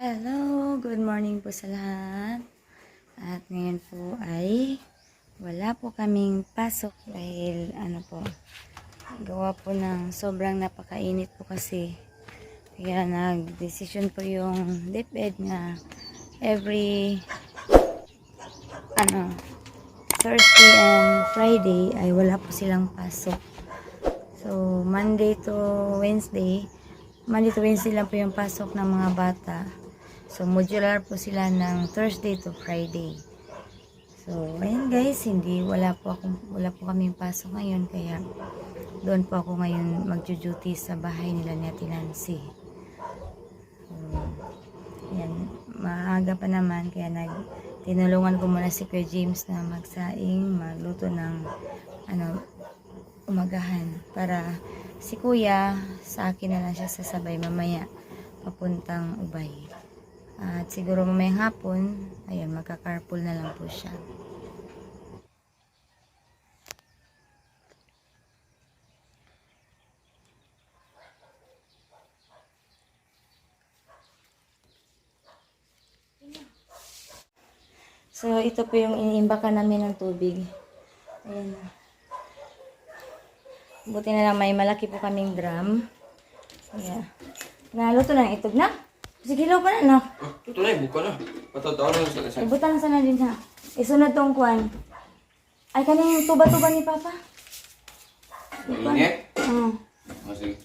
Hello, good morning po sa lahat. At ngayon po ay wala po kaming pasok dahil gawa po ng sobrang napakainit po kasi. Kaya nag-decision po yung DepEd na every Thursday and Friday ay wala po silang pasok. So Monday to Wednesday lang po yung pasok ng mga bata. So, modular po sila ng Thursday to Friday. So, ayun guys, wala po kaming pasok ngayon. Kaya, doon po ako ngayon magjo-duty sa bahay nila ni Ate Nancy. So, ayan, maaga pa naman. Kaya, tinulungan ko muna si Kuya James na magsaing, magluto ng, umagahan. Para si Kuya, sa akin na lang siya sasabay mamaya, papuntang Ubay. At siguro mamayang hapon, ayun, magka-carpool na lang po siya. So, ito po yung iniimbakan namin ng tubig. Ayan. Buti na lang may malaki po kaming drum. Ayan. Naluto na ng itog na. Sige, ilaw pa na, no? Ito na, buka na. Patatawa na sa kasama. Ibutan sana din ha. Isunod tong kwan. Ay, kaning tuba-tuba ni Papa. Mainit? Oo. Sige.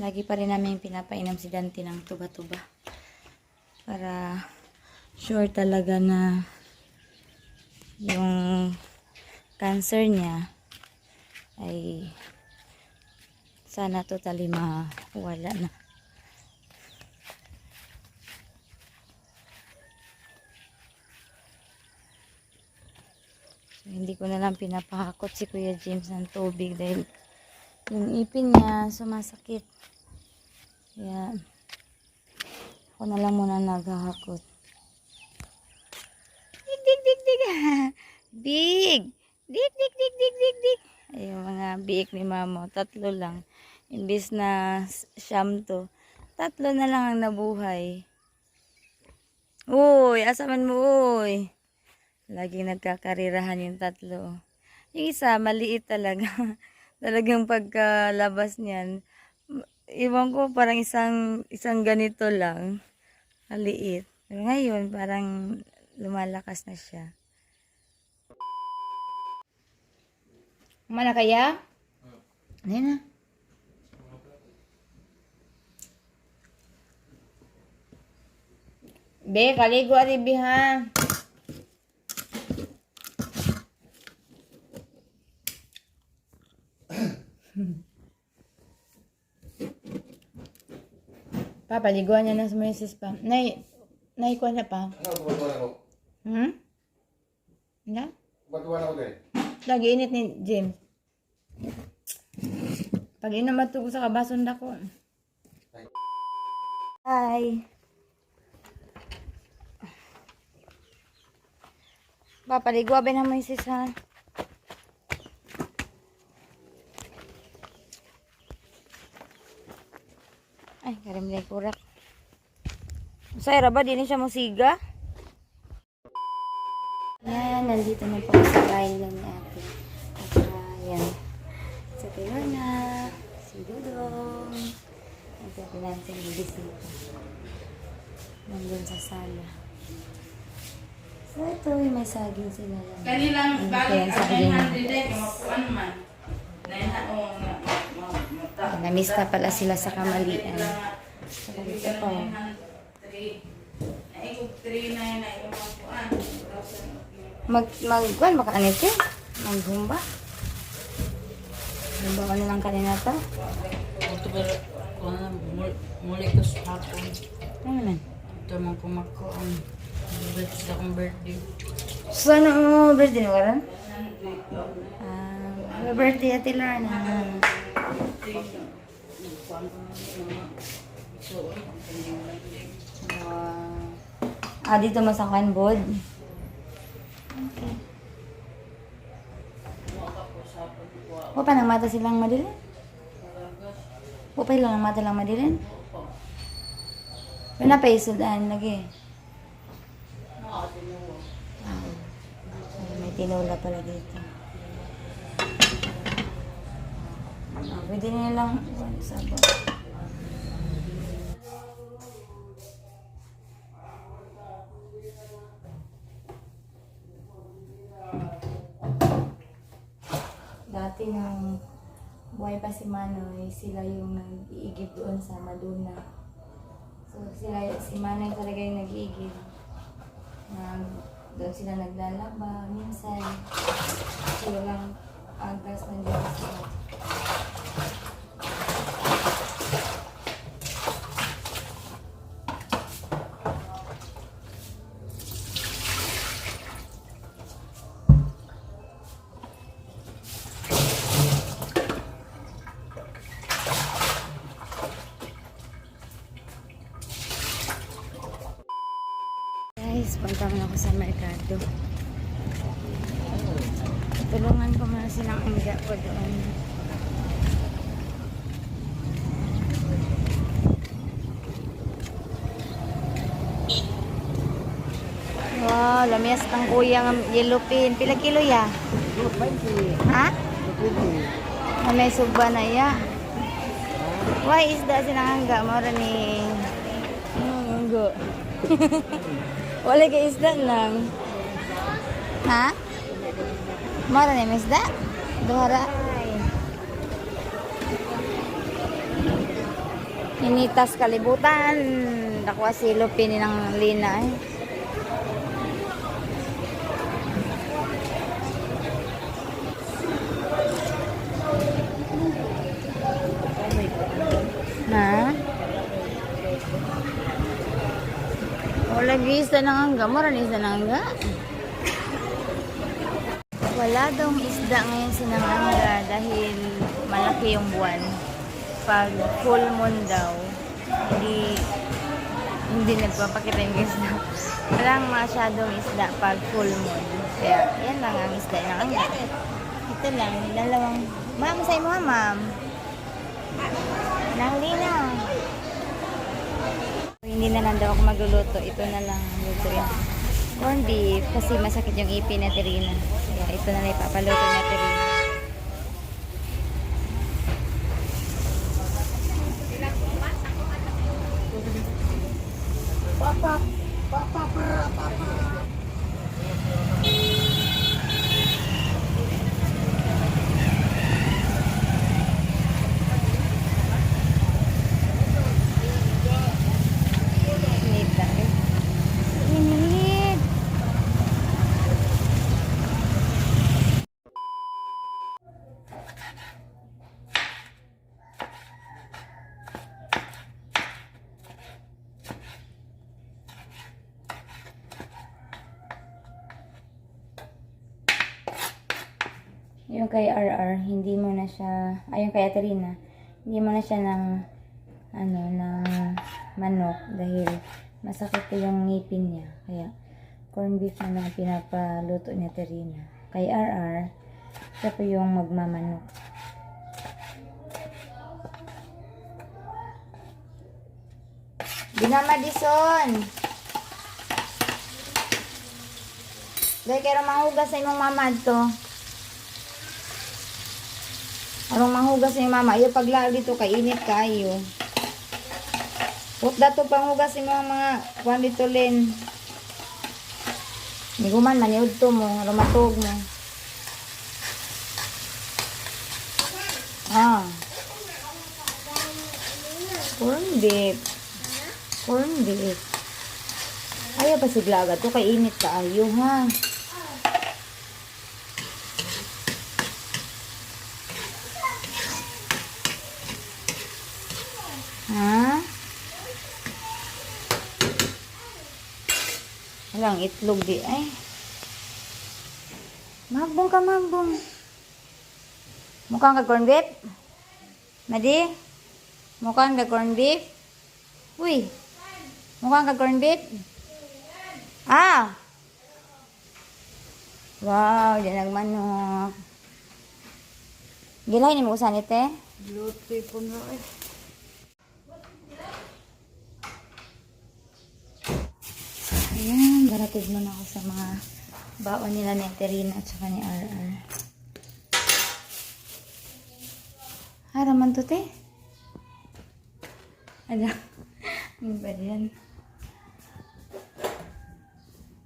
Lagi pa rin namin pinapainom si Dante ng tuba-tuba. Para sure talaga na yung cancer niya ay sana totally mawala na. So, hindi ko na lang pinapahakot si Kuya James ng tubig dahil yung ipin niya sumasakit. Kaya ako na lang muna naghahakot. Dig, dig, dig, dig. Big! Dig, dig, dig, dig, dig, dig. Ay, yung mga biik ni Mama, 3 lang. Imbis na siyam to, 3 na lang ang nabuhay. Uy, asaman mo, uy. Laging nagkakarirahan yung 3. Yung isa, maliit talaga. Talagang pagkalabas niyan, iwan ko parang isang ganito lang. Maliit. Pero ngayon, parang lumalakas na siya. Mana kaya? Ano na? Be, kaligo aribi ha. Pa, paliguan niya na sa misis pa. Naikuha na pa. Ano, batuan ako? Ano? Batuan ako din. Lagi init ni James. Pag inamatug sa kabason dako. Hi. Papaligwa ba na mo isis ha? Ay, karimlay kurak. Sayra ba? Di na siya musiga? Yan, nandito na po sa bahay lang ni ate. At yan. Sa Tilana, si Dudong. At sa Nancy bibisita. Nandun sa sala. So ito, may saging sila lang. Kanilang balik ang 900 saging. makuan man. Namiss na pala sila sa kamalian. So dito po. Naikog 3 na yung makuan. Magkuhan baka ano ito? Maghumba. Humba ko na lang kanina to. Ito ba muli ko sa hapon. Ano naman? Ito man kumakuan. Sa akong birthday. So ano mo birthday mo karon? Happy birthday Ate Lorna. Dito mo sa kanbod. Okay. O, pa nang mata silang madali? Upay lang, mata lang madilin. Pero napaisudaan lagi. Ah, may tinola pala dito. Pwede nilang sabon. Dati nang buhay pa si Manoy, sila yung nag-iigib doon sa Maduna. So si Manoy talaga yung nag-iigib. Doon sila naglalaba, minsan. Kasi walang agas ng Diyos. Guys, punta mo ako sa merkado. Tulungan ko muna silang angga ko doon. Wow, lamias kang kuya ng yellow pin. Pila kilo ya? 20. Ha? 20. May suba na ya. Why isda silang angga? Mora ni... Angga. Wala ka isda lang. Ha? Mara na yung isda? Duhara. Initas kalibutan. Nakuha si Lupin ng Lina eh. Ha? Wala isda ng angga. Mara na isda ng angga. Wala daw isda ngayon sa Nanganga dahil malaki yung buwan. Pag full moon daw, hindi nagpapakita yung isda. Walang masyadong isda pag full moon. Kaya yan lang ang isda ng angga. Ito lang, dalawang... Ma'am, sa'yo mo ma'am. Nanglina. Hindi na lang daw ako magluluto. Ito na lang ang lutuin. Corn beef kasi masakit yung ipin na Terina. Kaya ito na lang ipapaluto na Terina. Init lang eh. Init. Yung kay RR, hindi mo na siya, yung kay Aterina, hindi mo na siya ng, ng manok dahil masakit po yung ngipin niya. Kaya, corn beef na lang pinapaluto ni Aterina. Kay RR, siya po yung magmamanok. Binamadison! Dahil kayo manghugas sa imong mamad to. Arong manghugas ni mama, iyo paglaag dito kay init kayo. Put dato panghugas ni mga kuan dito len. Niguman maniud to mo, rumatog mo. Ah. Corn beef. Corn beef. Ayaw pa siglaga to kay init kaayo ha. Ha? Walang itlog di ay. Magbong ka, magbong. Mukhang ka corn beef? Madi? Mukhang ka corn beef? Uy. Mukhang ka corn beef? Ah! Wow, di nagmanok. Gilay ni mo usan ite? Luto po na eh. Maratid muna ako sa mga baon nila ni Terina at saka ni RR. Haraman to, te? Ano? Ano ba yan?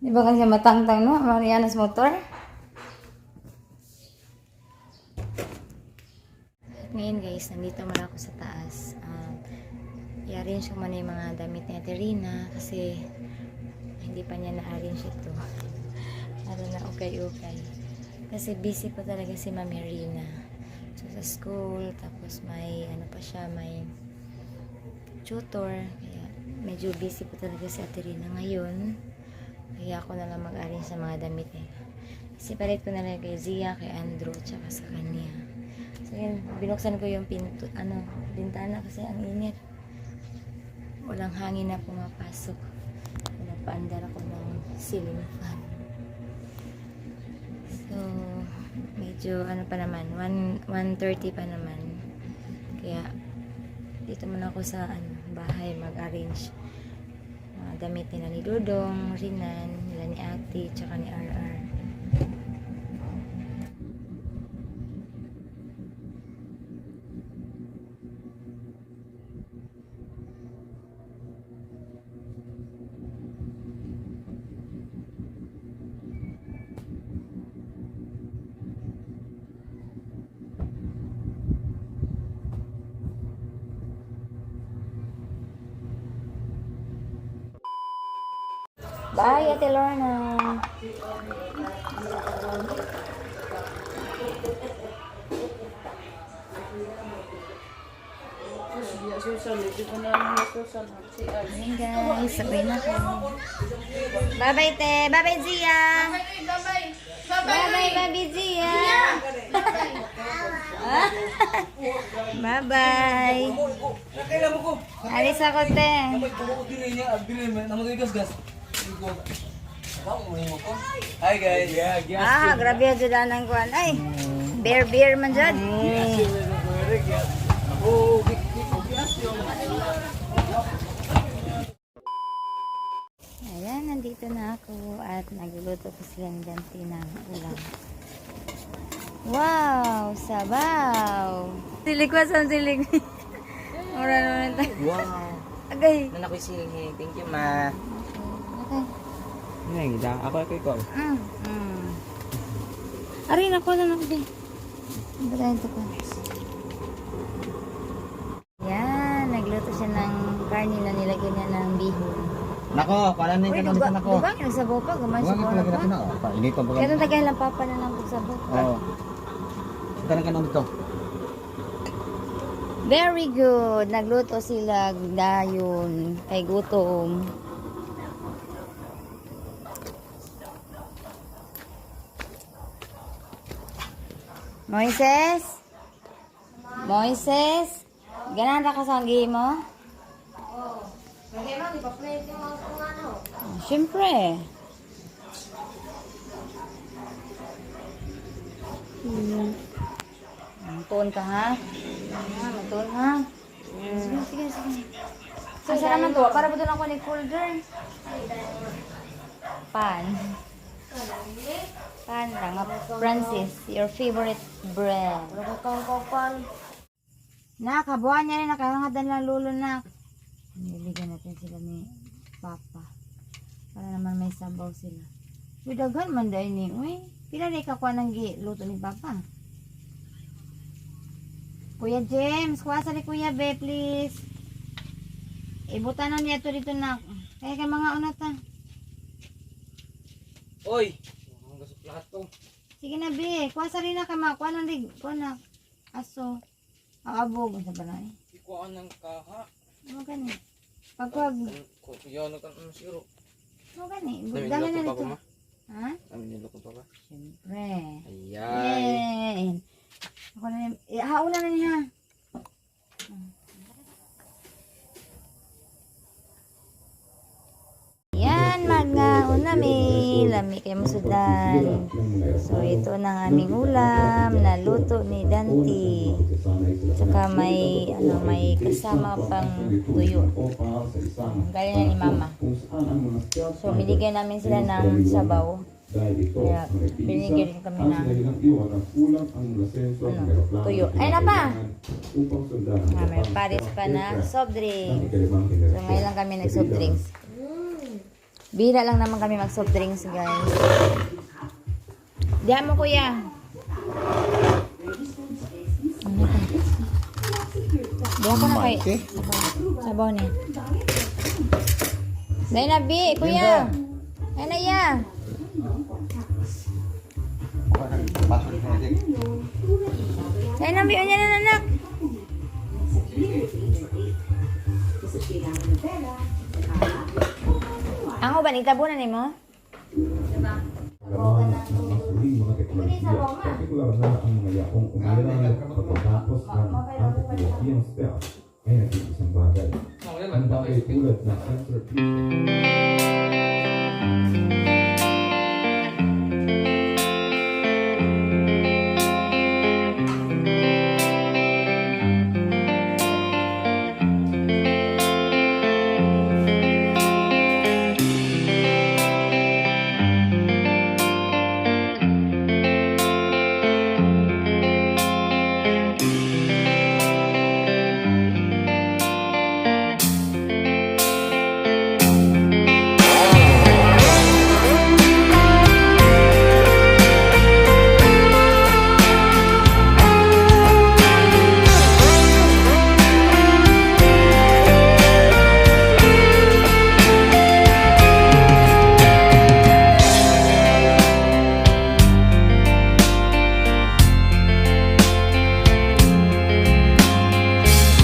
Di ba kasi matangtang, no? Mariana's motor? Ngayon guys, nandito muna ako sa taas. I-arrange ko muna yung mga damit ni Terina kasi hindi pa niya na-arrange ito. Ano na, okay. Kasi busy pa talaga si Mami Rina. So, sa school, tapos may, ano pa siya, may tutor. Kaya, medyo busy pa talaga si Terina ngayon. Kaya ako na lang mag-arrange sa mga damit niya. Separate ko na lang kay Zia, kay Andrew, tsaka sa kanya. So, yun, binuksan ko yung pinto, bintana kasi ang init. Walang hangin na pumapasok. Napaandar ako ng ceiling fan. So, medyo ano pa naman, 1:30 pa naman. Kaya, dito muna ako sa bahay mag-arrange. Mga damit nila ni Dudong, Rinan, nila ni Ate, tsaka ni RR. Bye, Ate Lorna. Ayan guys, sabay na ko. Bye-bye, te. Bye-bye, Zia. Bye-bye, Baby Zia. Bye-bye. Alis ako, te. Hi guys. Grabe yung dyan ang kuwan. Ay, beer man dyan. Ayan, nandito na ako at nagluluto ko silang ganti ng ulam. Wow, sabaw. Silig ko sa silig. Mura naman tayo. Wow. Agay. Nan ako'y silhi. Thank you, ma. Okay. Ngayon, ako ko. Arin ako na ako din. Ano ba ito pa? Yan, nagluto siya ng karne na nilagyan niya ng bihon. Nako, pala na yung kanon dito nako. Dugang, nagsabaw pa, gumawa Huwag siya ka pa. palagi natin ako. Painit pa ba? Kaya itong tagay lang papa na lang pagsabaw. Oo. Ito na kanon dito. Very good. Nagluto sila dayon kay gutom. Moises? Moises? Ganaan ka sa anggi mo? Oo. Pwede mo, ipa-plate yung mga kung ano. Siyempre. Magtuon ka ha? Magtuon ha? Sige. So, sara man to. Para ba doon ako ni-folder? Pan. Pan lang. Francis, your favorite bread. Nakabuhan niya rin. Nakahangadan lang lulo na. Niligan natin sila ni Papa. Para naman may sabaw sila. Daghan man dahil ni. Uy, pila na ikakuha ng luto ni Papa. Kuya James, kuha sa ni Kuya Be, please. Ibutan na niya ito dito na. Kaya kay mga unat ha. Oy! Ang gasok lahat to. Sige na Be, kuha sa rin na kay mga. Kuha na rin. Kuha na. Aso. Aabog. Sa ba na eh? Ikuha ng kaha. Ano gani? Pagwag. Kuya na ka ng siro. Ano gani? Namin Dala na niloko pa nito. ko ma. Ha? Namin niloko pa ba? Siyempre. Ayan. Yay! Ako na yun. Hauna na niya. Yan, mga una. lami. Lami kayo musudan. So, ito na ang aming ulam na luto ni Dante. Tsaka may, may kasama pang tuyo. Galing na ni Mama. So, binigyan namin sila ng sabaw. Kaya, binigyan rin kami ng tuyo. Ay, na pa! May pares pa na soft drinks. So, ngayon lang kami nag-soft drinks. Bihira lang naman kami mag-soft drinks, guys. Diyan mo, kuya. Diyan ko na kay... Sabaw niya. Dahil na, Bi, kuya. Ay na, ya. Dahil na, Bi, niya na, anak. Ang uban, itabunan ni mo? Kalaman ng mga huling mga teknolohiya, partikular na ang mga yakong umiral pagkatapos ng anti-European spell ay naging isang bagay. Ang bagay tulad ng sensor